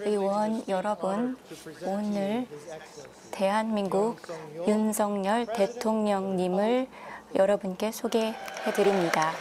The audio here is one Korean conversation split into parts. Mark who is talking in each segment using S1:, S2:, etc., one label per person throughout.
S1: 의원 여러분, 오늘 대한민국 윤석열 대통령님을 여러분께 소개해 드립니다.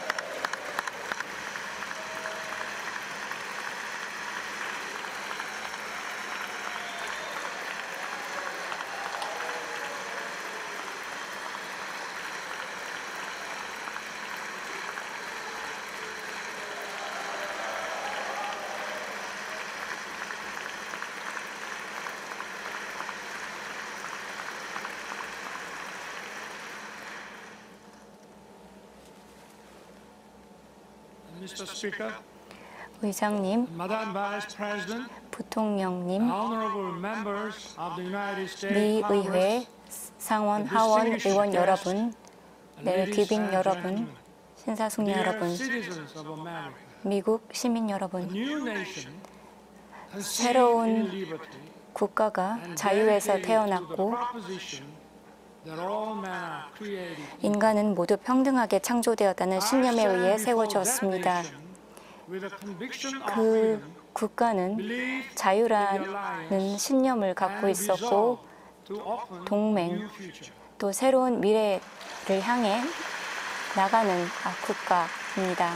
S2: Mr. Speaker,
S1: 의장님,
S2: Madam Vice President,
S1: 부통령님,
S2: honorable members of the United States
S1: 미 의회
S2: Congress,
S1: 상원 하원 의원 여러분, 귀빈 여러분, 신사숙녀
S2: dear
S1: 여러분,
S2: citizens of America,
S1: 미국 시민 여러분,
S2: new nation
S1: 새로운
S2: conceived in liberty
S1: 국가가
S2: and
S1: 자유에서
S2: dedicated to the
S1: 태어났고
S2: proposition that all men are created equal.
S1: 인간은 모두 평등하게 창조되었다는 신념에
S2: I
S1: 의해
S2: stand before
S1: 세워졌습니다.
S2: that nation with a conviction of
S1: 그
S2: freedom,
S1: 국가는
S2: belief
S1: 자유라는 신념을 갖고
S2: and
S1: 있었고
S2: resolve to open
S1: 동맹,
S2: a new future.
S1: 또 새로운 미래를 향해 나가는 국가입니다.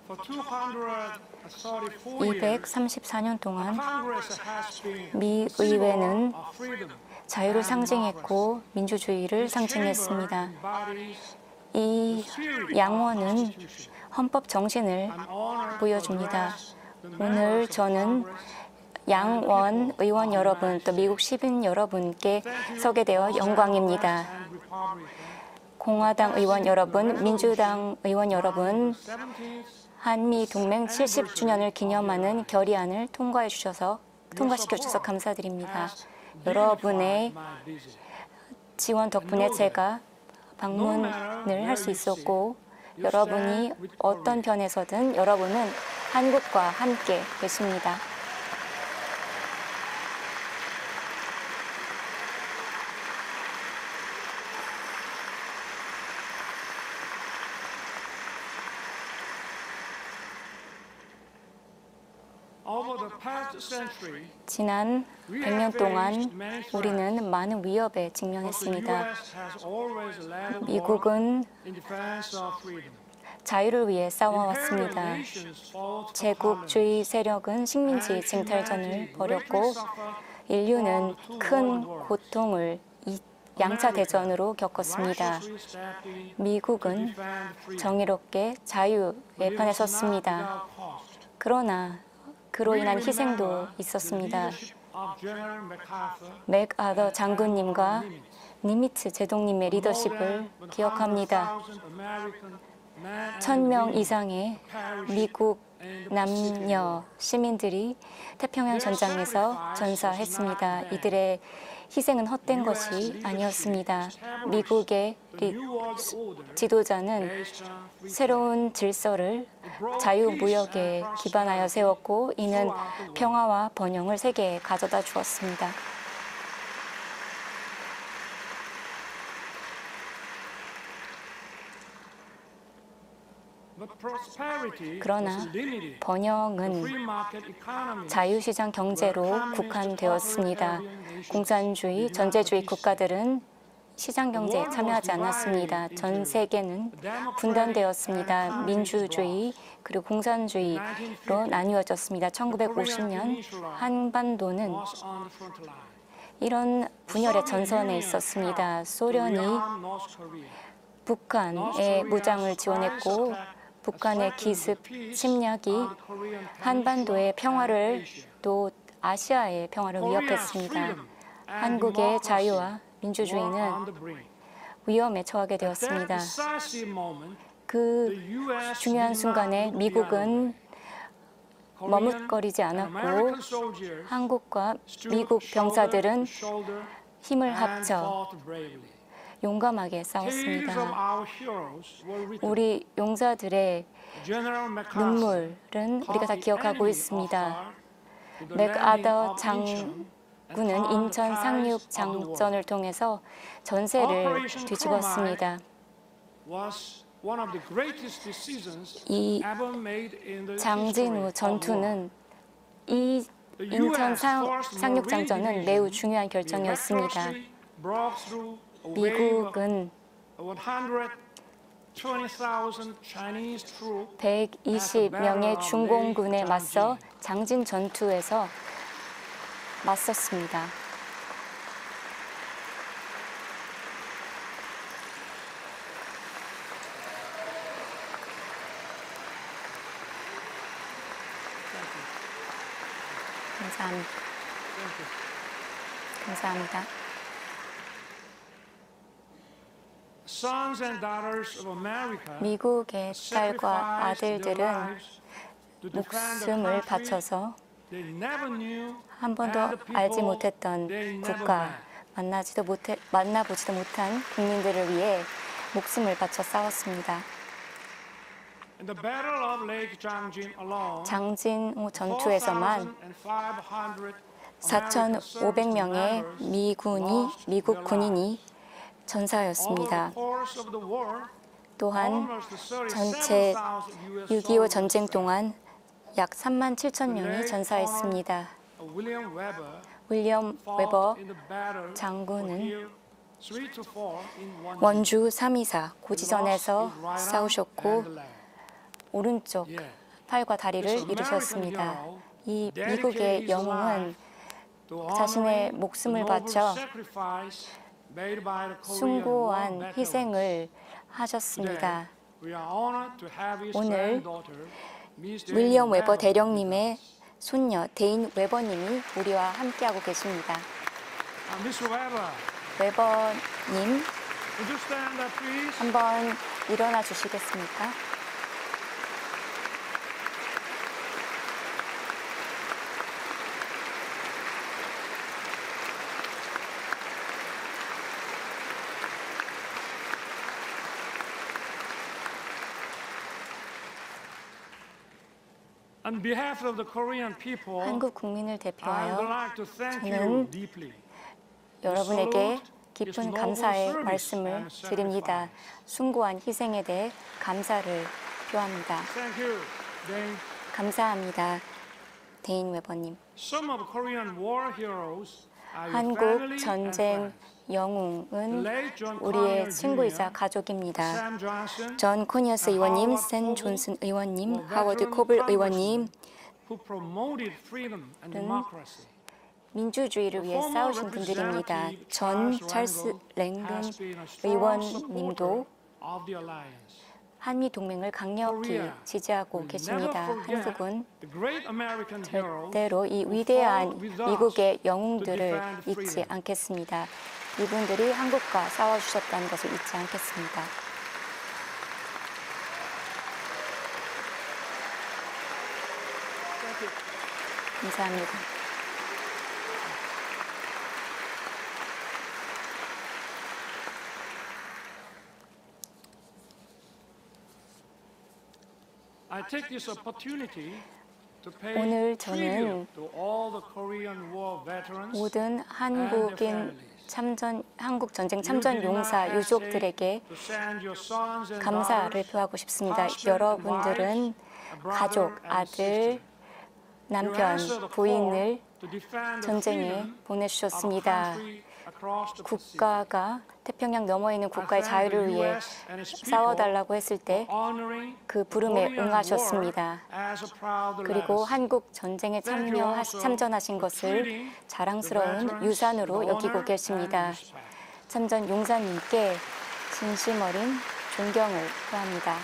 S2: For 234 years,
S1: 234년 동안
S2: Congress has been
S1: 미
S2: symbol
S1: 의회는
S2: of freedom.
S1: 자유를 상징했고 민주주의를 상징했습니다. 이 양원은 헌법 정신을 보여줍니다. 오늘 저는 양원 의원 여러분, 또 미국 시민 여러분께 서게 되어 영광입니다. 공화당 의원 여러분, 민주당 의원 여러분, 한미 동맹 70주년을 기념하는 결의안을 통과시켜 주셔서 감사드립니다. 여러분의 지원 덕분에 제가 방문을 할 수 있었고, 여러분이 어떤 편에서든 여러분은 한국과 함께 계십니다. 지난 100년 동안 우리는 많은 위협에 직면했습니다. 미국은 자유를 위해 싸워왔습니다. 제국주의 세력은 식민지 징탈전을 벌였고 인류는 큰 고통을 양차 대전으로 겪었습니다. 미국은 정의롭게 자유의 편에 섰습니다. 그러나 그로 인한 희생도 있었습니다. 맥아더 장군님과 니미츠 제독님의 리더십을 기억합니다. 1000명 이상의 미국 남녀 시민들이 태평양 전장에서 전사했습니다. 이들의 희생은 헛된 것이 아니었습니다. 미국의 지도자는 새로운 질서를 자유무역에 기반하여 세웠고 이는 평화와 번영을 세계에 가져다 주었습니다. 그러나 번영은 자유시장 경제로 국한되었습니다. 공산주의, 전제주의 국가들은 시장 경제에 참여하지 않았습니다. 전 세계는 분단되었습니다. 민주주의 그리고 공산주의로 나뉘어졌습니다. 1950년 한반도는 이런 분열의 전선에 있었습니다. 소련이 북한의 무장을 지원했고 북한의 기습 침략이 한반도의 평화를 또 아시아의 평화를 위협했습니다. 한국의 자유와 민주주의는 위험에 처하게 되었습니다. 그 중요한 순간에 미국은 머뭇거리지 않았고 한국과 미국 병사들은 힘을 합쳐 용감하게
S2: Tales of
S1: 싸웠습니다.
S2: our heroes were written.
S1: 우리 용사들의
S2: General MacArthur
S1: 눈물은 우리가 다
S2: called the
S1: 기억하고
S2: enemy
S1: 있습니다.
S2: of heart to the landing
S1: 맥아더
S2: of Incheon and
S1: 장군은
S2: found the
S1: 인천
S2: ties
S1: 상륙
S2: of the war.
S1: 장전을 통해서 전세를
S2: Operation
S1: 뒤집었습니다.
S2: was one of the greatest decisions
S1: 이
S2: ever made in the
S1: 장진우
S2: history of war.
S1: 전투는 이 인천 상륙 장전은 매우 중요한 결정이었습니다.
S2: miraculously broke through a wave of
S1: 미국은
S2: 120,000 Chinese troops
S1: 120명의 중공군에 맞서 장진 전투에서 맞섰습니다. 감사합니다. 감사합니다.
S2: Sons and daughters of America
S1: 미국의 딸과
S2: sacrificed their
S1: 아들들은
S2: lives to defend the
S1: 목숨을
S2: country
S1: 바쳐서
S2: they never knew
S1: 한 번도
S2: and the people
S1: 알지 못했던
S2: they never
S1: 국가,
S2: met.
S1: 만나보지도 못한 국민들을 위해 목숨을 바쳐 싸웠습니다.
S2: In the Battle of Lake Changjin alone,
S1: 장진호 전투에서만
S2: 4,500명의
S1: 4,500명의 미국 군인이 전사였습니다. 또한 전체 6.25 전쟁 동안 약 37,000명이 전사했습니다. 윌리엄 웨버 장군은 원주 324 고지전에서 싸우셨고 오른쪽 팔과 다리를 잃으셨습니다. 이 미국의 영웅은 자신의 목숨을 바쳐 숭고한 희생을 하셨습니다. 오늘 윌리엄 웨버 대령님의 손녀 데인 웨버님이 우리와 함께하고 계십니다. 웨버님, 한번 일어나 주시겠습니까?
S2: On behalf of the Korean people,
S1: 한국 국민을
S2: I would
S1: 대표하여
S2: like to thank you
S1: 저는
S2: deeply.
S1: 여러분에게 깊은 감사의 말씀을 드립니다. 숭고한 희생에 대해 감사를 표합니다.
S2: Thank you, Dane.
S1: 감사합니다. 데인 웨버님.
S2: Some of Korean war heroes are your
S1: 한국
S2: family and
S1: 전쟁
S2: friends.
S1: 영웅은
S2: Late John
S1: 우리의
S2: Conyers
S1: 친구이자
S2: Jr.,
S1: 가족입니다.
S2: Sam Johnson,
S1: 존 코니어스 의원님, 샌 존슨 의원님, 하워드 코블 의원님,
S2: who promoted freedom and democracy.
S1: 민주주의를 위해 싸우신 분들입니다. 존 찰스 랭근 의원님도
S2: Of the alliance.
S1: 한미 동맹을 강력히 지지하고 계십니다. 한국은
S2: The great American hero
S1: 절대로 이 위대한 미국의 영웅들을 잊지 않겠습니다. 이분들이 한국과 싸워주셨다는 것을 잊지 않겠습니다. 감사합니다.
S2: I take this opportunity to pay
S1: 오늘
S2: tribute to all the Korean War veterans
S1: 모든 한국인 한국 전쟁 참전 용사 유족들에게
S2: to send your sons and
S1: 감사를
S2: daughters,
S1: 표하고 싶습니다.
S2: husband and
S1: 여러분들은
S2: wives,
S1: 가족,
S2: brother and
S1: 아들,
S2: sister.
S1: 남편, 부인을
S2: to defend the
S1: 전쟁에
S2: freedom of
S1: 보내주셨습니다.
S2: country across the Pacific.
S1: 국가가 태평양 너머에 있는 국가의 자유를 위해 싸워달라고 했을 때 그 부름에 응하셨습니다. 그리고 한국 전쟁에 참전하신 것을 자랑스러운 유산으로 여기고 계십니다. 참전 용사님께 진심 어린 존경을 표합니다.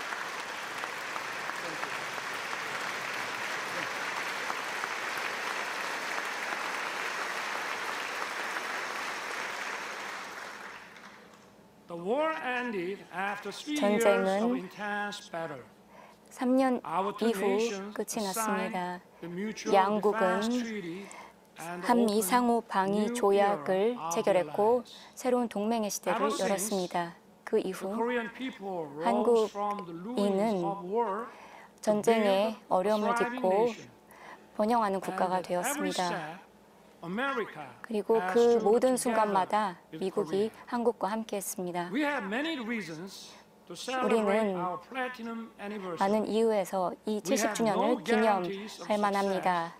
S1: 전쟁은 3년 이후 끝이 났습니다. 양국은 한미 상호 방위 조약을 체결했고 새로운 동맹의 시대를 열었습니다. 그 이후 한국인은 전쟁의 어려움을 딛고 번영하는 국가가 되었습니다. 그리고 그 모든 순간마다 미국이 한국과 함께했습니다. 우리는 많은 이유에서 이 70주년을 기념할 만합니다.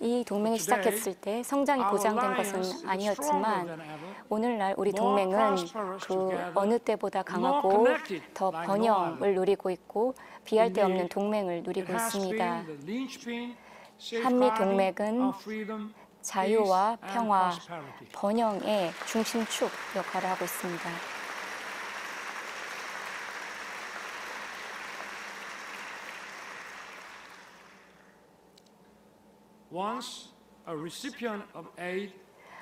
S1: 이 동맹이 시작했을 때 성장이 보장된 것은 아니었지만 오늘날 우리 동맹은 그 어느 때보다 강하고 더 번영을 누리고 있고 비할 데 없는 동맹을 누리고 있습니다. 한미 동맹은 자유와 평화, 번영의 중심축 역할을 하고 있습니다.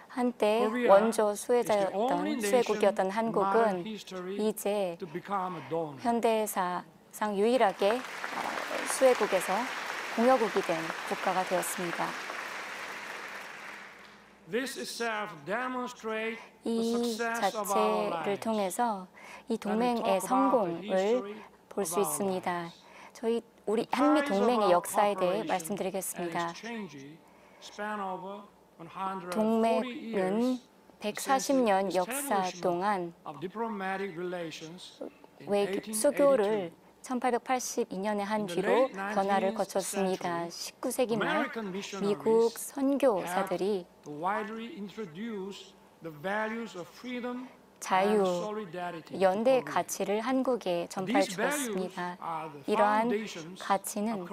S1: 한때 원조 수혜자였던 수혜국이었던 한국은 이제 현대사상 유일하게 수혜국에서 공여국이 된 국가가 되었습니다. 이 자체를 통해서 이 동맹의 성공을 볼 수 있습니다. 우리 한미 동맹의 역사에 대해 말씀드리겠습니다. 동맹은 140년 역사 동안 수교를 1882년에 한 뒤로 변화를 거쳤습니다. 19세기 말 미국 선교사들이 자유, 연대의 가치를 한국에 전파해 주었습니다. 이러한 가치는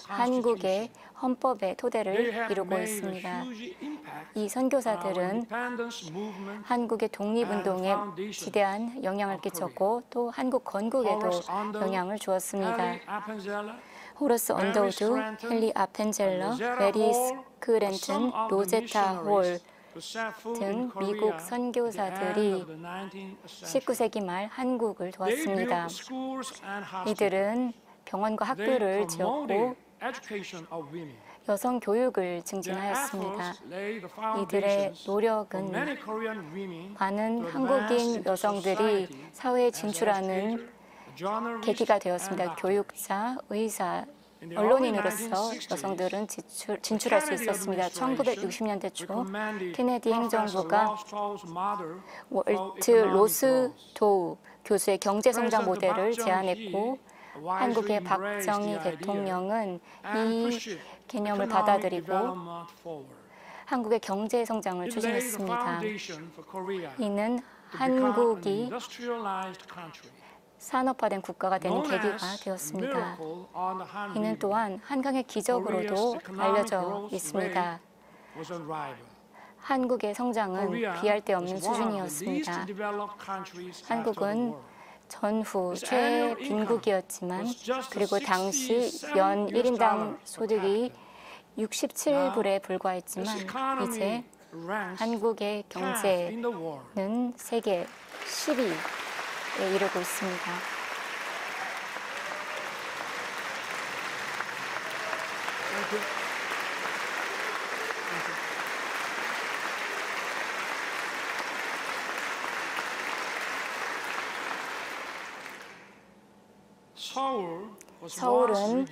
S1: 한국의 헌법의 토대를 이루고 있습니다. 이 선교사들은 한국의 독립운동에 지대한 영향을 끼쳤고 또 한국 건국에도 영향을 주었습니다. 호러스 언더우드, 헨리 아펜젤러, 메리 스크랜튼, 로제타 홀 등 미국 선교사들이 19세기 말 한국을 도왔습니다. 이들은 병원과 학교를 지었고 여성 교육을 증진하였습니다. 이들의 노력은 많은 한국인 여성들이 사회에 진출하는 계기가 되었습니다. 교육자, 의사, 언론인으로서 여성들은 진출할 수 있었습니다. 1960년대 초 케네디 행정부가 월트 로스도우 교수의 경제성장 모델을 제안했고 한국의 박정희 대통령은 이 개념을 받아들이고 한국의 경제성장을 추진했습니다. 이는 한국이 산업화된 국가가 되는 계기가 되었습니다. 이는 또한 한강의 기적으로도 알려져 있습니다. 한국의 성장은 비할 데 없는 수준이었습니다. 한국은 전후 최빈국이었지만 그리고 당시 연 1인당 소득이 67불에 불과했지만 이제 한국의 경제는 세계 10위에 이르고 있습니다. 서울은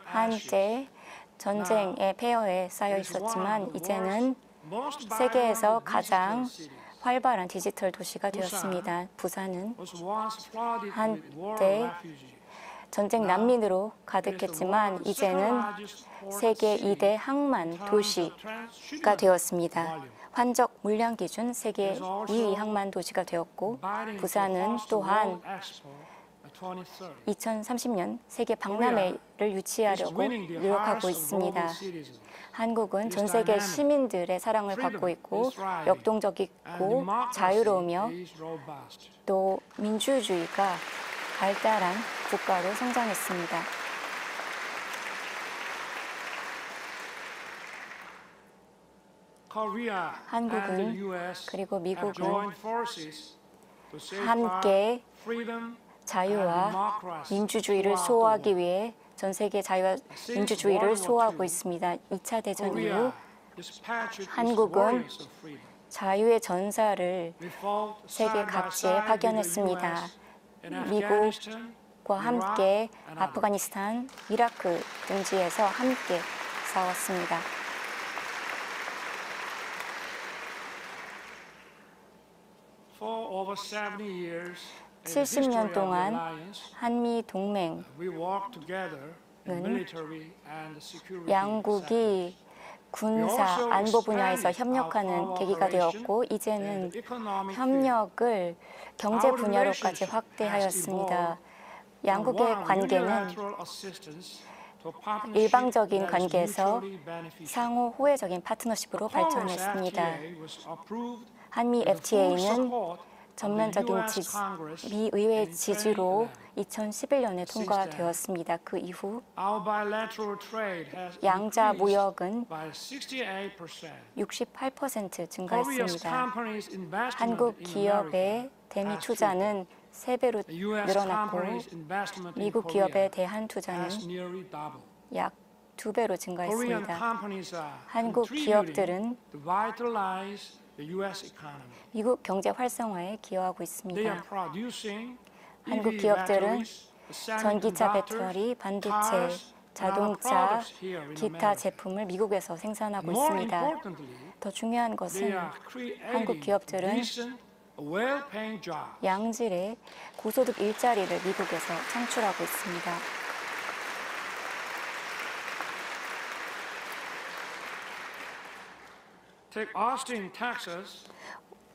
S1: 한때 전쟁의 폐허에 쌓여 있었지만 이제는 세계에서 가장 활발한 디지털 도시가 되었습니다. 부산은 한때 전쟁 난민으로 가득했지만 이제는 세계 2대 항만 도시가 되었습니다. 환적 물량 기준 세계 2위 항만 도시가 되었고 부산은 또한 2030년 세계 박람회를 유치하려고 노력하고 있습니다. 한국은 전 세계 시민들의 사랑을 받고 있고 역동적이고 자유로우며 또 민주주의가 발달한 국가로 성장했습니다. 한국은 그리고 미국은 함께 자유와 민주주의를 수호하기 위해 전 세계 자유와 민주주의를 수호하고 있습니다. 2차 대전 이후
S2: dispatched its
S1: 한국은
S2: warriors of freedom.
S1: 자유의 전사를
S2: We fought
S1: 세계
S2: side by
S1: 각지에
S2: side with the
S1: 파견했습니다.
S2: US in Afghanistan,
S1: 미국과 함께
S2: Iraq, and others.
S1: 아프가니스탄, 이라크 등지에서 함께 싸웠습니다.
S2: For over 70 years, in the history
S1: 70년
S2: of the
S1: 동안
S2: alliance,
S1: 한미 동맹
S2: we worked together in military and security sectors.
S1: 양국이 군사, 안보 분야에서 협력하는 계기가 되었고 이제는 협력을 경제 분야로까지 확대하였습니다. 양국의 관계는 일방적인 관계에서 상호 호혜적인 파트너십으로 발전했습니다. 한미 FTA는 전면적인 미 의회의 지지로 2011년에 통과되었습니다. 그 이후 양자 무역은 68% 증가했습니다. 한국 기업의 대미 투자는 3배로 늘어났고 미국 기업의 대한 투자는 약 2배로 증가했습니다. 한국 기업들은 미국 경제 활성화에 기여하고 있습니다. 한국 기업들은 전기차 배터리, 반도체, 자동차, 기타 제품을 미국에서 생산하고 있습니다. 더 중요한 것은 한국 기업들은 양질의 고소득 일자리를 미국에서 창출하고 있습니다.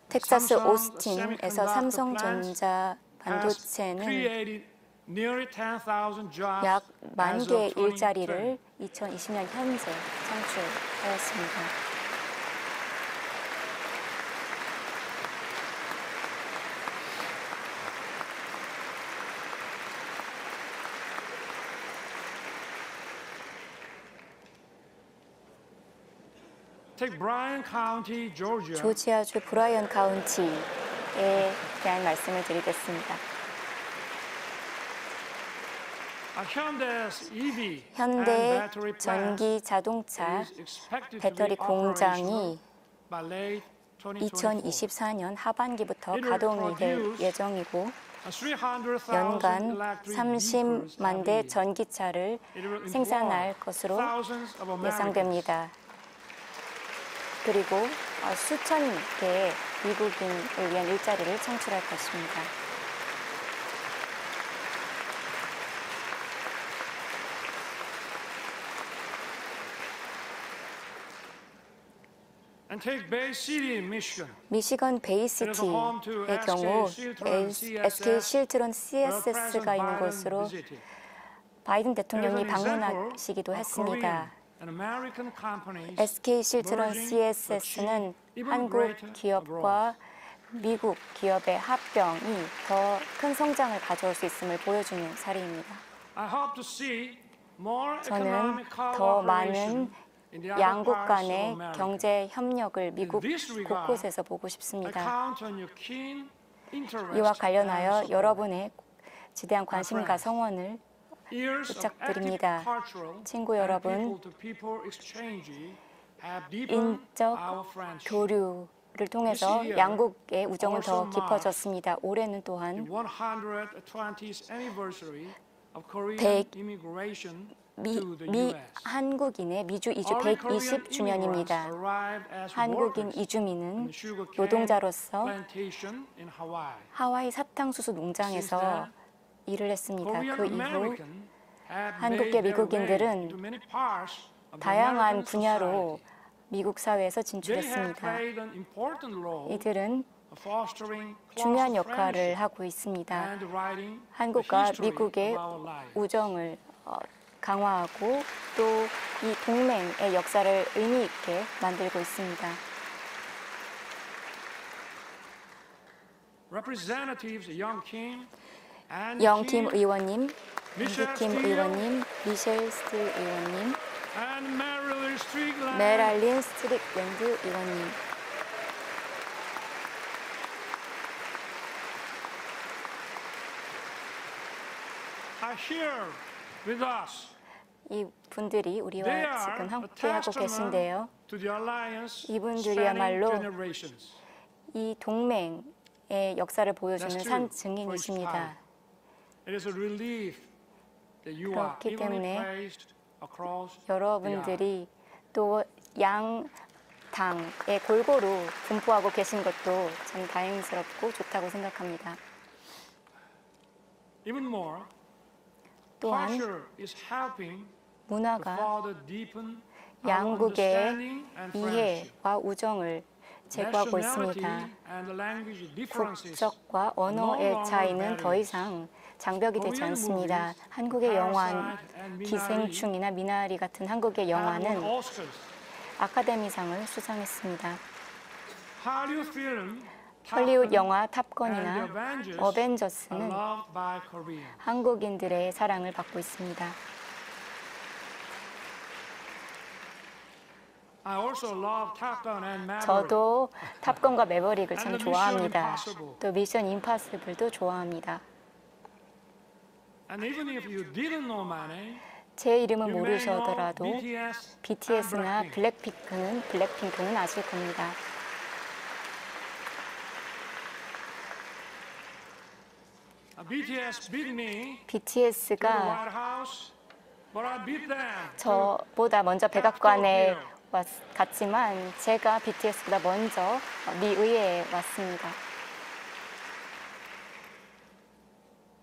S1: 텍사스 오스틴에서 삼성전자 반도체는 약 10,000개의 일자리를 2020년 현재 창출하였습니다. 조지아주 브라이언 카운티에 대한 말씀을 드리겠습니다. 현대 전기 자동차 배터리 공장이 2024년 하반기부터 가동이 될 예정이고 연간 30만 대 전기차를 생산할 것으로 예상됩니다. 그리고 수천 개의 미국인을 위한 일자리를 창출할 것입니다. 미시건 베이시티의 경우 SK 실트론 CSS가 있는 곳으로 바이든 대통령이 방문하시기도 했습니다. SK 실트론 CSS는 한국 기업과 미국 기업의 합병이 더 큰 성장을 가져올 수 있음을 보여주는 사례입니다. 저는 더 많은 양국 간의 경제 협력을 미국 곳곳에서 보고 싶습니다. 이와 관련하여 여러분의 지대한 관심과 성원을 부탁드립니다. 친구 여러분, 인적 교류를 통해서 양국의 우정은 더 깊어졌습니다. 올해는 또한 한국인의 미주 이주 120주년입니다. 한국인 이주민은 노동자로서 하와이 사탕수수 농장에서 일을 했습니다. 그 이후 한국계 미국인들은 다양한 분야로 미국 사회에서 진출했습니다. 이들은 중요한 역할을 하고 있습니다. 한국과 미국의 우정을 강화하고 또 이 동맹의 역사를 의미 있게 만들고 있습니다. 영킴 의원님, 앤디킴 의원님, 미셸 스틸 의원님, 메랄린 스트릭랜드 의원님, 이 분들이 우리와
S2: They are
S1: 지금
S2: a
S1: 함께하고 계신데요.
S2: testament to the alliance
S1: 이분들이야말로
S2: spanning generations.
S1: 이 동맹의 역사를 보여주는
S2: That's
S1: 산
S2: true
S1: 증인이십니다.
S2: It is a relief that you are
S1: 그렇기
S2: evenly
S1: 때문에
S2: placed across the aisle.
S1: 여러분들이 또 양당에 골고루 분포하고 계신 것도 참 다행스럽고 좋다고 생각합니다.
S2: Even more,
S1: 또한
S2: culture is helping to
S1: 문화가
S2: further deepen our
S1: 양국의
S2: understanding and friendship.
S1: 이해와 우정을 제고하고 있습니다.
S2: Nationality and language differences
S1: 국적과 언어의
S2: no
S1: 차이는
S2: longer
S1: 더 이상 장벽이 되지 않습니다. 한국의 영화 기생충이나 미나리 같은 한국의
S2: have won
S1: 영화는
S2: Oscars.
S1: 아카데미상을 수상했습니다.
S2: Hollywood film
S1: 헐리우드
S2: Top Gun
S1: 영화
S2: and
S1: 탑건이나
S2: The Avengers are
S1: 어벤져스는
S2: loved by Koreans.
S1: 한국인들의 사랑을 받고 있습니다.
S2: I also love Top Gun and Maverick.
S1: 저도 탑건과 매버릭을 참
S2: And the
S1: 좋아합니다.
S2: Mission Impossible.
S1: 또 미션 임파서블도 좋아합니다.
S2: And even if you didn't know my name,
S1: 제 이름을
S2: you may know
S1: 모르셔더라도
S2: BTS
S1: BTS나
S2: and Blackpink.
S1: 블랙핑크는 아실 겁니다.
S2: BTS beat me to the
S1: BTS가
S2: White House, but I beat them to
S1: 저보다 먼저 백악관에 갔지만 제가 BTS보다 먼저 미 의회에 왔습니다.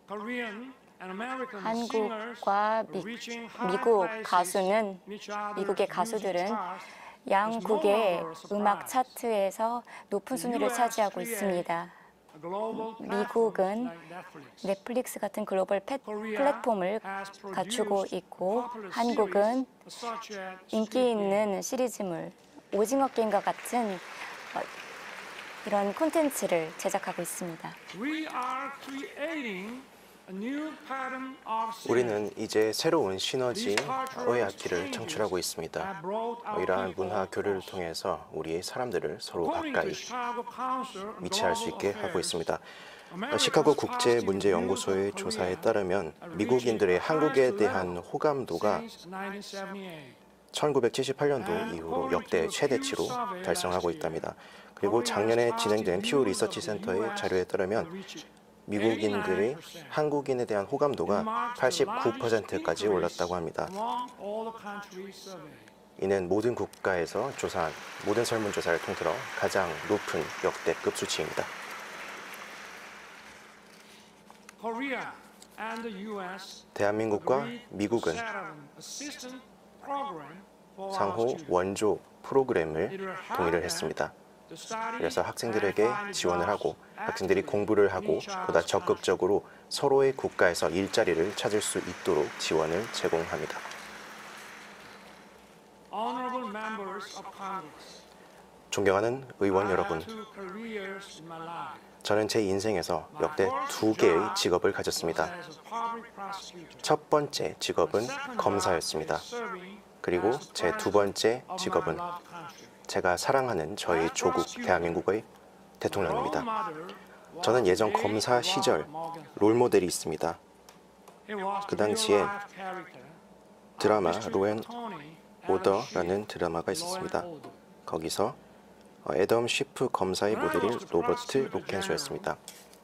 S2: Korean and American singers
S1: 한국과
S2: reaching high
S1: 미국
S2: places
S1: 가수는
S2: in each other's
S1: 미국의
S2: music
S1: 가수들은
S2: charts.
S1: 양국의 음악 차트에서 높은 순위를 차지하고 있습니다.
S2: A global
S1: 미국은
S2: platform like Netflix.
S1: 넷플릭스 같은 글로벌
S2: Korea
S1: 플랫폼을
S2: has
S1: 갖추고
S2: produced
S1: 있고
S2: popular
S1: 한국은
S2: series such as
S1: 인기
S2: Squid Game.
S1: 있는 시리즈물 오징어 게임과 같은 이런 콘텐츠를 제작하고 있습니다.
S2: We are creating a new pattern of cinema.
S3: 우리는 이제 새로운 시너지 OART를 창출하고 있습니다.
S2: that brought our
S3: 이러한
S2: people
S3: 문화 교류를
S2: closer.
S3: 통해서 우리의 사람들을 서로
S2: According
S3: 가까이
S2: to Chicago Council on
S3: 위치할 수
S2: Global
S3: 있게 하고
S2: Affairs,
S3: 있습니다.
S2: America's
S3: 시카고
S2: positive
S3: 국제문제연구소의
S2: views of
S3: 조사에
S2: Korea
S3: 따르면
S2: are
S3: 미국인들의
S2: reaching
S3: 한국에
S2: highest
S3: 대한
S2: level
S3: 호감도가
S2: since 1978.
S3: 1978년도 이후로 역대 최대치로 달성하고 있답니다. 그리고 작년에 진행된 퓨 리서치 센터의 자료에 따르면 미국인들의 한국인에 대한 호감도가 89%까지 올랐다고 합니다.
S2: Among all the countries surveyed.
S3: 이는 모든 국가에서 조사한 모든 설문조사를 통틀어 가장 높은 역대급 수치입니다.
S2: Korea and the US
S3: 대한민국과 미국은
S2: set up an assistance program for
S3: 상호
S2: our students.
S3: 원조 프로그램을 동의를 했습니다.
S2: To study
S3: 그래서 학생들에게
S2: and find
S3: 지원을
S2: jobs
S3: 하고 학생들이
S2: actively
S3: 공부를 하고
S2: in each
S3: 보다
S2: other's
S3: 적극적으로 서로의 국가에서 일자리를 찾을 수 있도록 지원을 제공합니다.
S2: Honorable members of Congress.
S3: 존경하는 의원
S2: I
S3: 여러분,
S2: had two careers in my life.
S3: 저는 제 인생에서
S2: My
S3: 역대
S2: first
S3: 2개의
S2: job
S3: 직업을
S2: was
S3: 가졌습니다.
S2: as a public prosecutor.
S3: 첫 번째 직업은
S2: My second
S3: 검사였습니다.
S2: job is serving
S3: 그리고
S2: as the
S3: 제 두
S2: president
S3: 번째
S2: of my
S3: 직업은
S2: loved country.
S3: 제가 사랑하는 저희 조국 대한민국의 대통령입니다.
S2: Role model was
S3: 저는 예전
S2: J.
S3: 검사 시절
S2: Robert Morgan.
S3: 롤모델이 있습니다.
S2: He was
S3: 그
S2: the
S3: 당시에
S2: real-life character
S3: 드라마
S2: of Mr.
S3: 로앤
S2: Tony
S3: 오더라는 드라마가 있었습니다. 거기서 애덤 쉬프 검사의 모델인 로버트 로켄소였습니다.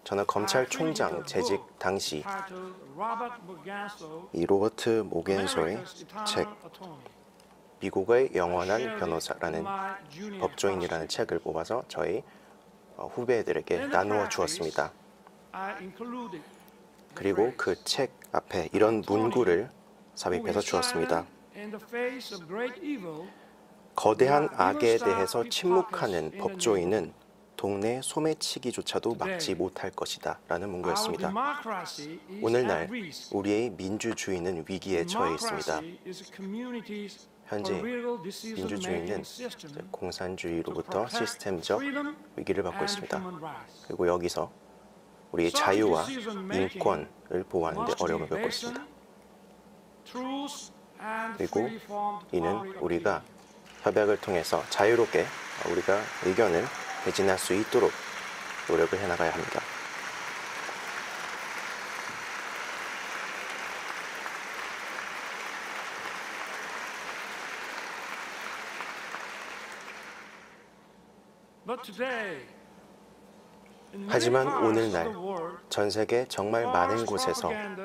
S3: 저는 검찰총장 재직 당시
S2: titled Robert Morgenthau,
S3: 이 로버트 모겐소의
S2: America's Eternal
S3: 책
S2: Attorney.
S3: 미국의 영원한
S2: Shared it
S3: 변호사라는
S2: with my junior
S3: 법조인이라는 책을 뽑아서 저희 후배들에게 나누어 주었습니다.
S2: I included
S3: 그리고 그 책 앞에 이런 문구를 삽입해서 주었습니다.
S2: in the face of great evil,
S3: 거대한 악에 대해서 침묵하는 법조인은 동네 소매치기조차도 막지 못할 것이다 라는
S2: our
S3: 문구였습니다.
S2: democracy is
S3: 오늘날
S2: at risk.
S3: 우리의 민주주의는 위기에 처해 있습니다.
S2: Democracy is a community's
S3: 현재
S2: political decision-making
S3: 민주주의는
S2: system
S3: 공산주의로부터
S2: to protect
S3: 시스템적
S2: freedom
S3: 위기를 받고
S2: and
S3: 있습니다.
S2: human rights.
S3: 그리고 여기서 우리의 자유와 인권을 보호하는 데
S2: Must be
S3: 어려움을 겪고
S2: based
S3: 있습니다.
S2: on truth and
S3: 그리고
S2: freely formed
S3: 이는
S2: public
S3: 우리가
S2: opinion.
S3: 협약을 통해서 자유롭게 우리가 의견을 배진할 수 있도록 노력을 해나가야 합니다.
S2: But today, in many
S3: 하지만
S2: parts
S3: 오늘날
S2: of the world,
S3: 전 세계 정말 많은 곳에서
S2: propaganda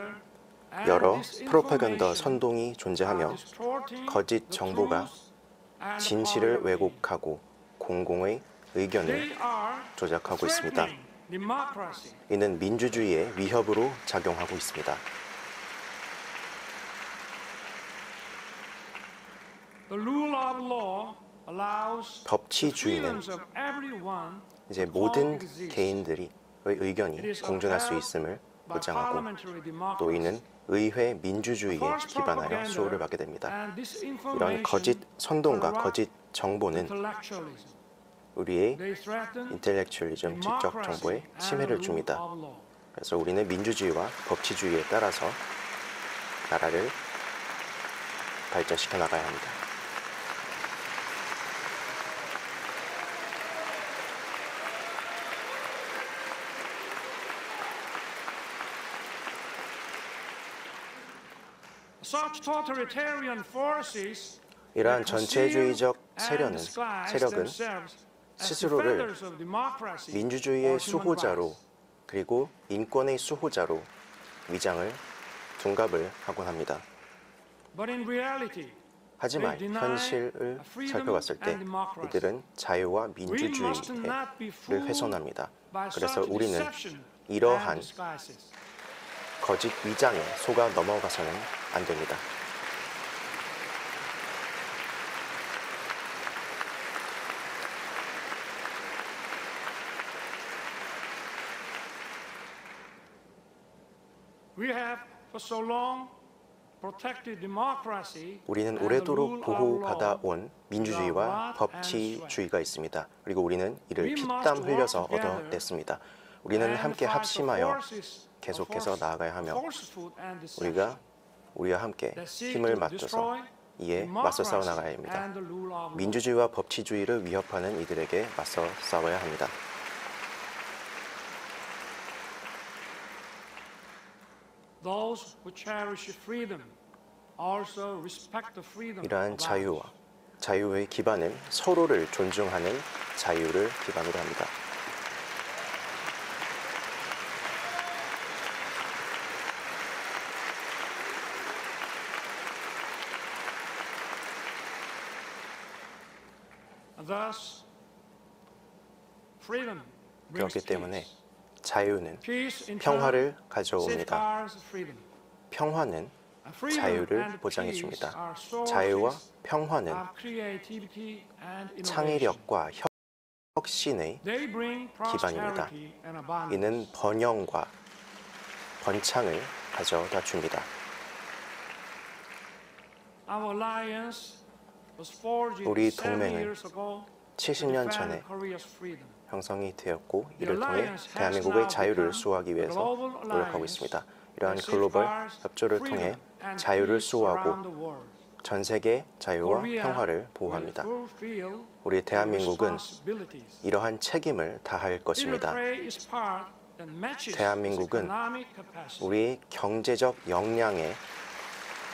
S2: and
S3: 여러
S2: disinformation
S3: 프로파간다 선동이
S2: are
S3: 존재하며
S2: distorting
S3: 거짓
S2: the
S3: 정보가
S2: truth and
S3: 진실을
S2: power of being.
S3: 왜곡하고 공공의 의견을
S2: They are
S3: 조작하고 있습니다.
S2: threatening democracy.
S3: 이는 민주주의의 위협으로 작용하고 있습니다.
S2: The rule of law allows the
S3: 법치주의는
S2: freedoms of everyone
S3: 이제
S2: to
S3: 모든
S2: coexist.
S3: 개인들의 의견이 공존할 수 있음을 보장하고 또 이는 의회 민주주의에 기반하여 수호를 받게 됩니다. 이런 거짓 선동과 거짓 정보는 우리의 인텔렉츄얼리즘, 지적 정보에 침해를 줍니다. 그래서 우리는 민주주의와 법치주의에 따라서 나라를 발전시켜 나가야 합니다.
S2: Such totalitarian forces
S3: 이러한 전체주의적 세력은 스스로를 민주주의의 수호자로 그리고 인권의 수호자로 위장을 둔갑을 하곤 합니다. 하지만 현실을 살펴봤을 때 이들은 자유와 민주주의를 훼손합니다. 그래서 우리는 이러한 거짓 위장에 속아 넘어가서는 안 됩니다. 우리는 오래도록 보호받아온 민주주의와 법치주의가 있습니다. 그리고 우리는 이를 피땀 흘려서 얻어냈습니다. 우리는 함께 합심하여 계속해서 나아가야 하며 우리와 함께 힘을 맞춰서 이에 맞서 싸워 나가야 합니다. 민주주의와 법치주의를 위협하는 이들에게 맞서 싸워야 합니다. 이러한 자유의 기반은 서로를 존중하는 자유를 기반으로 합니다. 그렇기 때문에 자유는 평화를 가져옵니다. 평화는 자유를 보장해 줍니다. 자유와 평화는 창의력과 혁신의 기반입니다. 이는 번영과 번창을 가져다 줍니다. 우리 동맹은 70년 전에 형성이 되었고 이를 통해 대한민국의 자유를 수호하기 위해서 노력하고 있습니다. 이러한 글로벌 협조를 통해 자유를 수호하고 전 세계 자유와 평화를 보호합니다. 우리 대한민국은 이러한 책임을 다할 것입니다. 대한민국은 우리의 경제적 역량에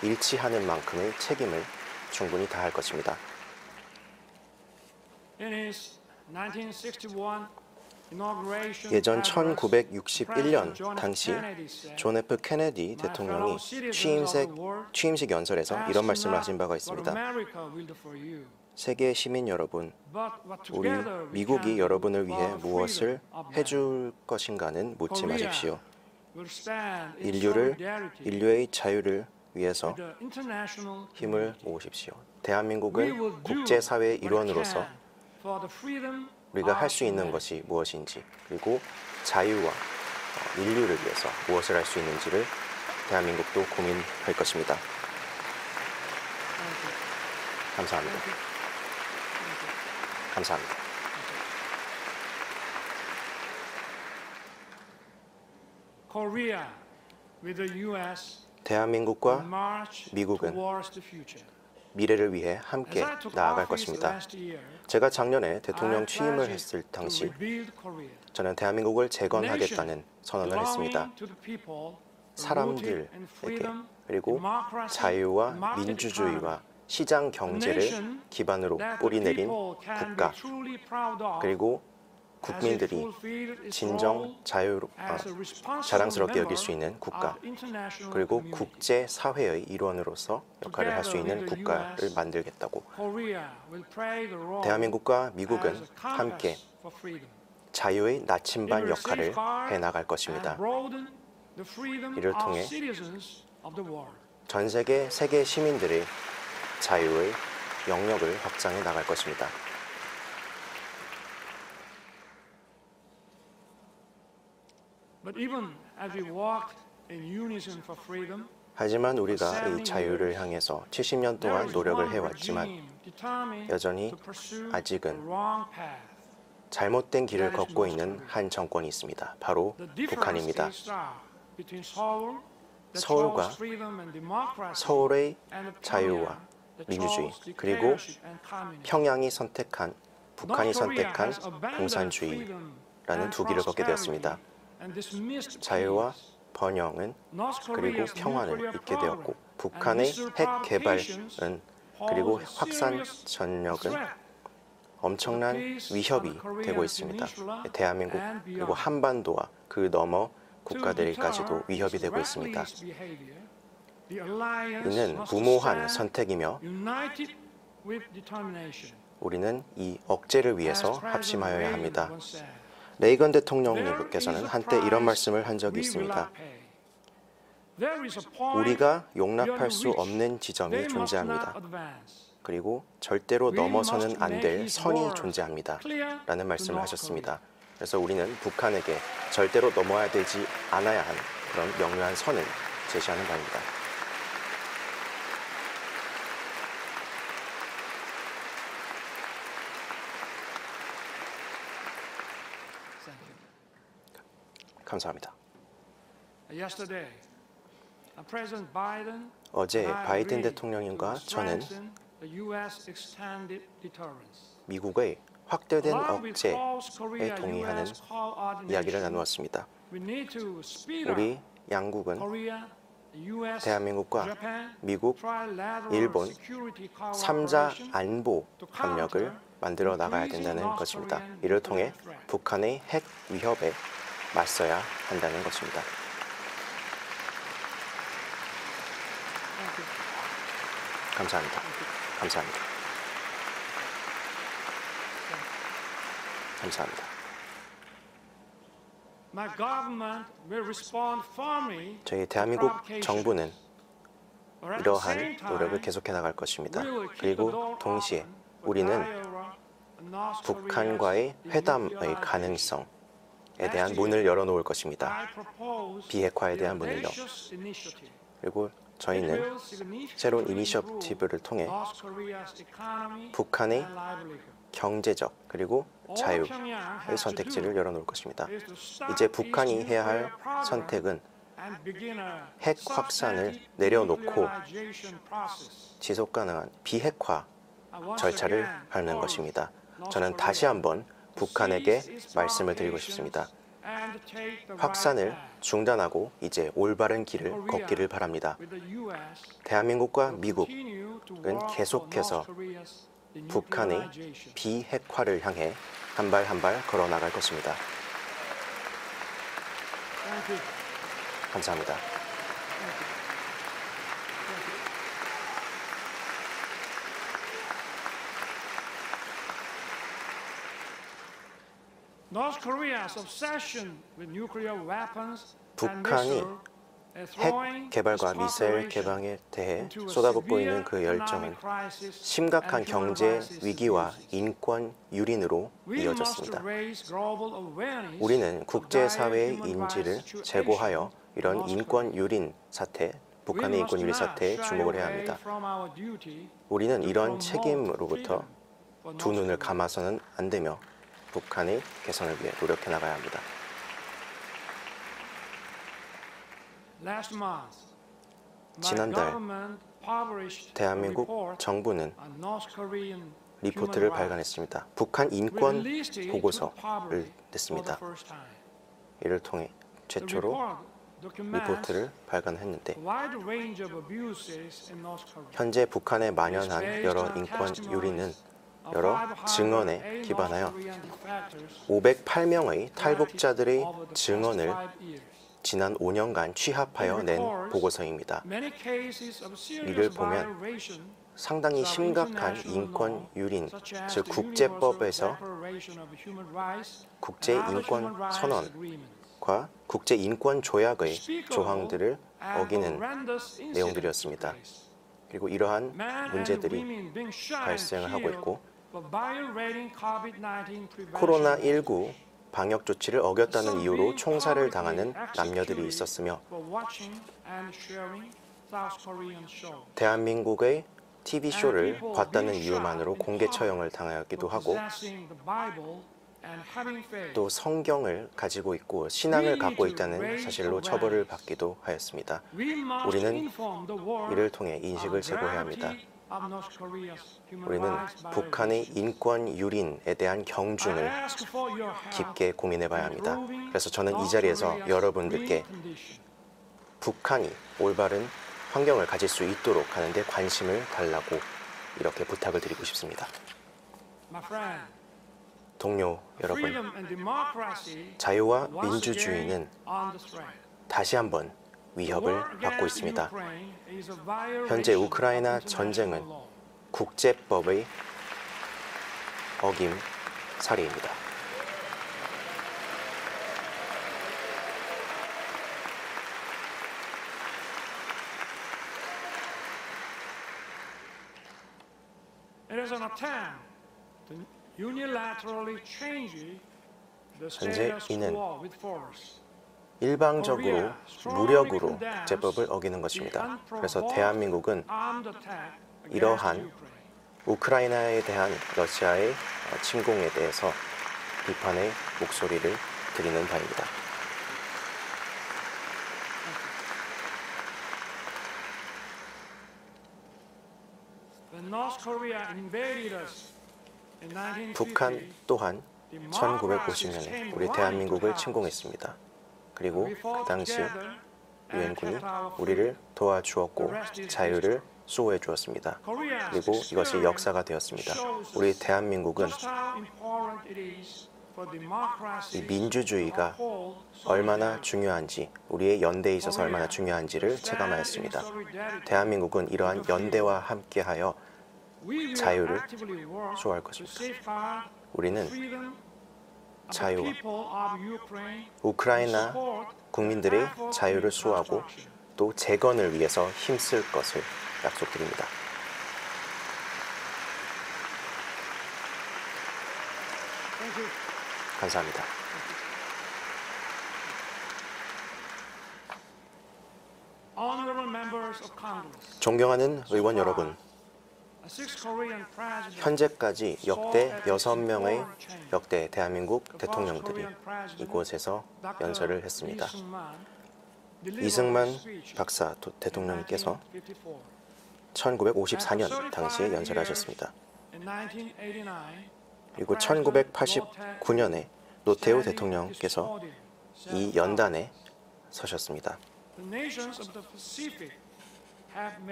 S3: 일치하는 만큼의 책임을 충분히 다할 것입니다. 예전 1961년 당시 존 F 케네디 대통령이 취임식 연설에서 이런 말씀을 하신 바가 있습니다. 세계 시민 여러분, 우리 미국이 여러분을 위해 무엇을 해줄 것인가는 묻지 마십시오. 인류의 자유를 위해서 힘을 모으십시오. 대한민국은 국제사회의 일원으로서 우리가 할 수 있는 것이 무엇인지 그리고 자유와 인류를 위해서 무엇을 할 수 있는지를 대한민국도 고민할 것입니다. 감사합니다. 감사합니다. 대한민국과 미국은 미래를 위해 함께 나아갈 것입니다. 제가 작년에 대통령 취임을 했을 당시 저는 대한민국을 재건하겠다는 선언을 했습니다. 사람들에게 그리고 자유와 민주주의와 시장 경제를 기반으로 뿌리내린 국가, 그리고 국민들이 진정 자랑스럽게 여길 수 있는 국가, 그리고 국제 사회의 일원으로서 역할을 할 수 있는 국가를 만들겠다고. 대한민국과 미국은 함께 자유의 나침반 역할을 해나갈 것입니다. 이를 통해 전 세계 시민들의 자유의 영역을 확장해 나갈 것입니다. 하지만 우리가 이 자유를 향해서 70년 동안 노력을 해왔지만 여전히 아직은 잘못된 길을 걷고 있는 한 정권이 있습니다. 바로 북한입니다. 서울의 자유와 민주주의, 그리고 평양이 선택한, 북한이 선택한 공산주의라는 두 길을 걷게 되었습니다. 자유와 번영은, 그리고 평화를 잇게 되었고, 북한의 핵 개발은, 그리고 확산 전력은 엄청난 위협이 되고 있습니다. 대한민국, 그리고 한반도와 그 너머 국가들까지도 위협이 되고 있습니다. 이는 무모한 선택이며 우리는 이 억제를 위해서 합심하여야 합니다. 레이건 대통령님께서는 한때 이런 말씀을 한 적이 있습니다. 우리가 용납할 수 없는 지점이 존재합니다. 그리고 절대로 넘어서는 안 될 선이 존재합니다. 라는 말씀을 하셨습니다. 그래서 우리는 북한에게 절대로 넘어야 되지 않아야 하는 그런 명료한 선을 제시하는 바입니다. 감사합니다. 어제 바이든 대통령님과 저는 미국의 확대된 억제에 동의하는 이야기를 나누었습니다. 우리 양국은 대한민국과 미국, 일본 3자 안보 협력을 만들어 나가야 된다는 것입니다. 이를 통해 북한의 핵 위협에 맞서야 한다는 것입니다. 감사합니다. 감사합니다. 감사합니다. 저희 대한민국 정부는 이러한 노력을 계속해 나갈 것입니다. 그리고 동시에 우리는 북한과의 회담의 가능성에 대한 문을 열어놓을 것입니다. 비핵화에 대한 문을요. 그리고 저희는 새로운 이니셔티브를 통해 북한의 경제적 그리고 자유의 선택지를 열어놓을 것입니다. 이제 북한이 해야 할 선택은 핵 확산을 내려놓고 지속 가능한 비핵화 절차를 밟는 것입니다. 저는 다시 한번 북한에게 말씀을 드리고 싶습니다. 확산을 중단하고 이제 올바른 길을 걷기를 바랍니다. 대한민국과 미국은 계속해서 북한의 비핵화를 향해 한 발 한 발 걸어 나갈 것입니다. 감사합니다. 북한이 핵 개발과 미사일 개방에 대해 쏟아붓고 있는 그 열정은 심각한 경제 위기와 인권 유린으로 이어졌습니다. 우리는 국제사회의 인지를 제고하여 이런 인권 유린 사태, 북한의 인권 유린 사태에 주목을 해야 합니다. 우리는 이런 책임으로부터 두 눈을 감아서는 안 되며 북한의 개선을 위해 노력해 나가야 합니다. 지난달 대한민국 정부는 리포트를 발간했습니다. 북한 인권 보고서를 냈습니다. 이를 통해 최초로 리포트를 발간했는데
S2: wide range of abuses in North Korea.
S3: 현재 북한에 만연한 여러 인권 유린은 여러 증언에 기반하여 508명의 탈북자들의 증언을 지난 5년간 취합하여 낸 보고서입니다. 이를 보면 상당히 심각한 인권 유린, 즉 국제법에서 국제인권선언과 국제인권조약의 조항들을 어기는 내용들이었습니다. 그리고 이러한 문제들이 발생을 하고 있고 코로나19 방역 조치를 어겼다는 이유로 총살을 당하는 남녀들이 있었으며 대한민국의 TV쇼를 봤다는 이유만으로 공개 처형을 당하기도 하고 또 성경을 가지고 있고 신앙을 갖고 있다는 사실로 처벌을 받기도 하였습니다. 우리는 이를 통해 인식을 제고해야 합니다. 우리는 북한의 인권 유린에 대한 경중을 깊게 고민해 봐야 합니다. 그래서 저는 이 자리에서 여러분들께 북한이 올바른 환경을 가질 수 있도록 하는데 관심을 달라고 이렇게 부탁을 드리고 싶습니다. 동료 여러분, 자유와 민주주의는 다시 한번 위협을 받고 있습니다. 현재 우크라이나 전쟁은 국제법의 어김 사례입니다. 현재 이는 일방적으로 무력으로 국제법을 어기는 것입니다. 그래서 대한민국은 이러한 우크라이나에 대한 러시아의 침공에 대해서 비판의 목소리를 드리는 바입니다. 북한 또한 1950년에 우리 대한민국을 침공했습니다. 그리고 그 당시 유엔군이 우리를 도와주었고 자유를 수호해 주었습니다. 그리고 이것이 역사가 되었습니다. 우리 대한민국은 이 민주주의가 얼마나 중요한지, 우리의 연대에 있어서 얼마나 중요한지를 체감하였습니다. 대한민국은 이러한 연대와 함께하여 자유를 수호할 것입니다. 우리는 자유와 우크라이나 국민들의 자유를 수호하고 또 재건을 위해서 힘쓸 것을 약속드립니다. 감사합니다. 존경하는 의원 여러분, 현재까지 역대 6명의 역대 대한민국 대통령들이 이곳에서 연설을 했습니다. 이승만 박사 대통령님께서 1954년 당시에 연설하셨습니다. 그리고 1989년에 노태우 대통령께서 이 연단에 서셨습니다.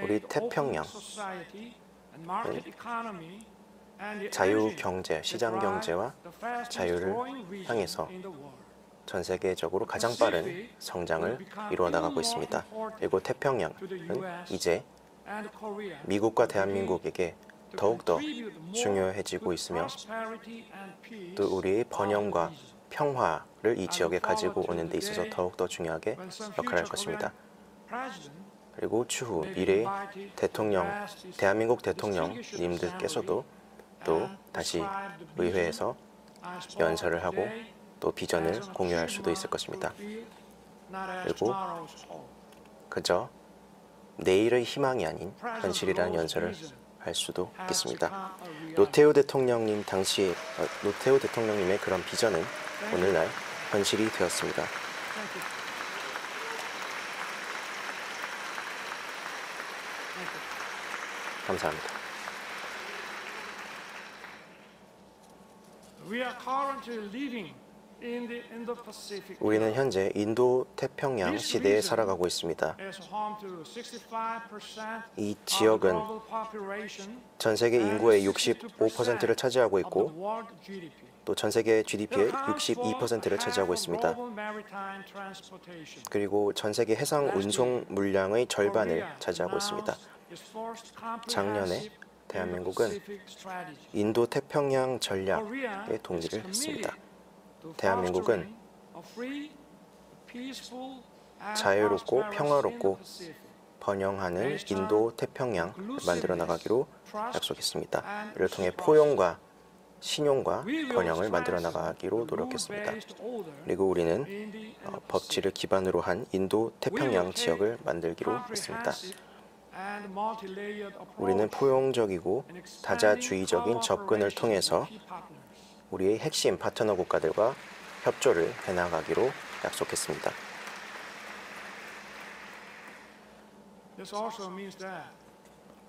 S3: 우리 태평양 자유경제, 시장경제와 자유를 향해서 전 세계적으로 가장 빠른 성장을 이루어 나가고 있습니다. 그리고 태평양은 이제 미국과 대한민국에게 더욱더 중요해지고 있으며 또 우리의 번영과 평화를 이 지역에 가지고 오는 데 있어서 더욱더 중요하게 역할을 할 것입니다. 그리고 추후 미래의 대통령, 대한민국 대통령님들께서도 또 다시 의회에서 연설을 하고 또 비전을 공유할 수도 있을 것입니다. 그리고 그저 내일의 희망이 아닌 현실이라는 연설을 할 수도 있겠습니다. 노태우 대통령님의 그런 비전은 오늘날 현실이 되었습니다. 감사합니다.
S2: in the Indo-Pacific
S3: 우리는
S2: era.
S3: 현재 인도 태평양
S2: This
S3: 시대에
S2: region
S3: 살아가고 있습니다.
S2: is home to 65%
S3: 이
S2: of the
S3: 지역은
S2: global population
S3: 전 세계
S2: and
S3: 인구의
S2: 62%
S3: 65%를 차지하고
S2: of the
S3: 있고
S2: world GDP.
S3: 또 전 세계
S2: It
S3: GDP의
S2: accounts for
S3: 62%를
S2: half
S3: 차지하고
S2: of
S3: 있습니다.
S2: global maritime transportation.
S3: 그리고 전 세계 해상 운송 물량의 절반을
S2: Korea
S3: 차지하고 있습니다.
S2: announced its first
S3: 작년에
S2: comprehensive
S3: 대한민국은
S2: Indo-Pacific strategy.
S3: 인도 태평양
S2: Korea
S3: 전략에
S2: is
S3: 동의를
S2: committed
S3: 했습니다.
S2: to
S3: 대한민국은
S2: fostering a free, peaceful, and
S3: 자유롭고
S2: prosperous
S3: 평화롭고
S2: Indo-Pacific.
S3: 번영하는 인도 태평양을 만들어 나가기로 약속했습니다. 이를 통해 포용과 신용과 번영을 만들어 나가기로 노력했습니다. 그리고 우리는 법치를 기반으로 한 인도 태평양 지역을 만들기로 했습니다. 우리는 포용적이고 다자주의적인 접근을 통해서 우리의 핵심 파트너 국가들과 협조를 해나가기로 약속했습니다.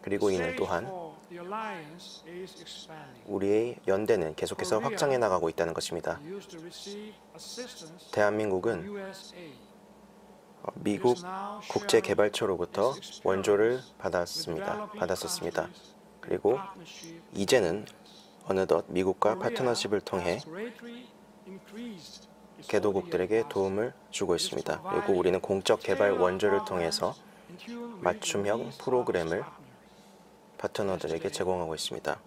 S3: 그리고 이는 또한 우리의 연대는 계속해서 확장해 나가고 있다는 것입니다. 대한민국은 미국 국제개발처로부터 원조를 받았었습니다. 그리고 이제는 어느덧 미국과 파트너십을 통해 개도국들에게 도움을 주고 있습니다. 그리고 우리는 공적 개발 원조를 통해서 맞춤형 프로그램을 파트너들에게 제공하고 있습니다.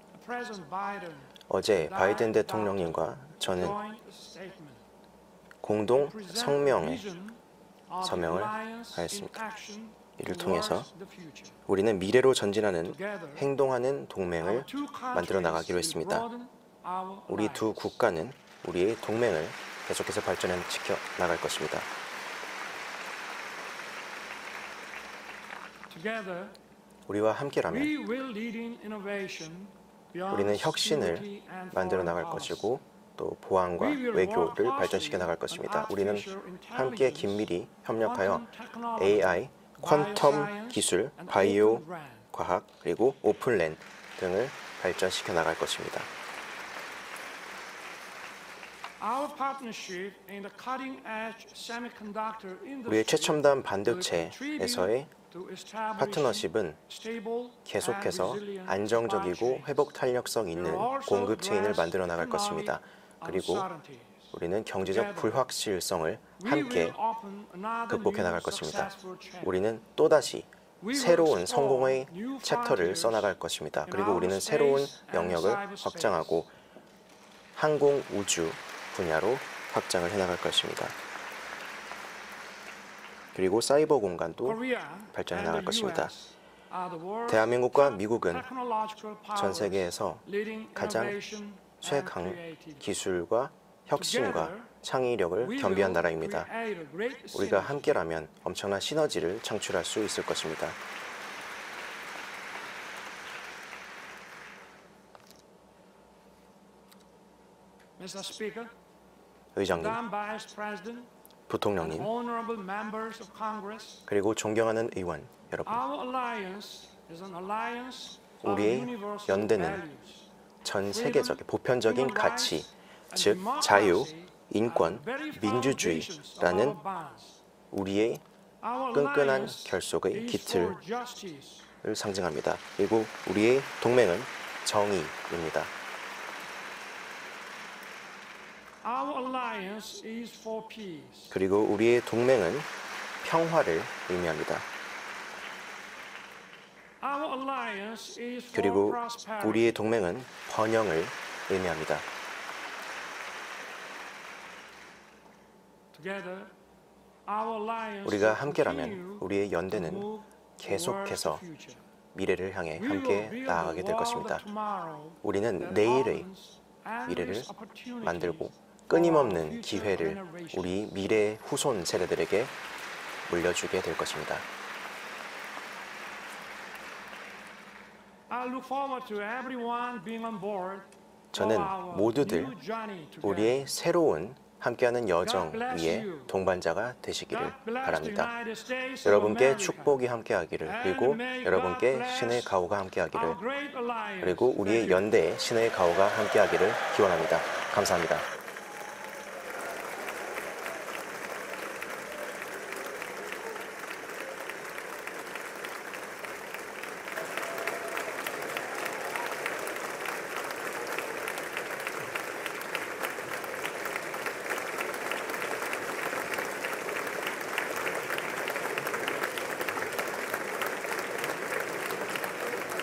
S3: 어제 바이든 대통령님과 저는 공동 서명을 하였습니다. 이를 통해서 우리는 미래로 전진하는 행동하는 동맹을 만들어 나가기로 했습니다. 우리 두 국가는 우리의 동맹을 계속해서 발전시켜 나갈 것입니다. 우리와 함께라면 우리는 혁신을 만들어 나갈 것이고 또 보안과 외교를 발전시켜 나갈 것입니다. 우리는 함께 긴밀히 협력하여 AI, 퀀텀 기술, 바이오 과학, 그리고 오픈랜 등을 발전시켜 나갈 것입니다. 우리의 최첨단 반도체에서의 파트너십은 계속해서 안정적이고 회복 탄력성 있는 공급 체인을 만들어 나갈 것입니다. 그리고 우리는 경제적 불확실성을 함께 극복해 나갈 것입니다. 우리는 또다시 새로운 성공의 챕터를 써나갈 것입니다. 그리고 우리는 새로운 영역을 확장하고 항공 우주 분야로 확장을 해나갈 것입니다. 그리고 사이버 공간도 발전해 나갈 것입니다. 대한민국과 미국은 전 세계에서 가장 최강 기술과 혁신과 창의력을 겸비한 나라입니다. 우리가 함께라면 엄청난 시너지를 창출할 수 있을 것입니다. 의장님, 부통령님, 그리고 존경하는 의원 여러분, 우리의 연대는 전 세계적인 보편적인 가치, 즉 자유, 인권, 민주주의라는 우리의 끈끈한 결속의 기틀을 상징합니다. 그리고 우리의 동맹은 정의입니다. 그리고 우리의 동맹은 평화를 의미합니다. 그리고 우리의 동맹은 번영을 의미합니다. 우리가 함께라면 우리의 연대는 계속해서 미래를 향해 함께 나아가게 될 것입니다. 우리는 내일의 미래를 만들고 끊임없는 기회를 우리 미래 후손 세대들에게 물려주게 될 것입니다. 저는 모두들 우리의 새로운 함께하는 여정 위에 동반자가 되시기를 바랍니다. 여러분께 축복이 함께하기를, 그리고 여러분께 신의 가호가 함께하기를, 그리고 우리의 연대에 신의 가호가 함께하기를 기원합니다. 감사합니다.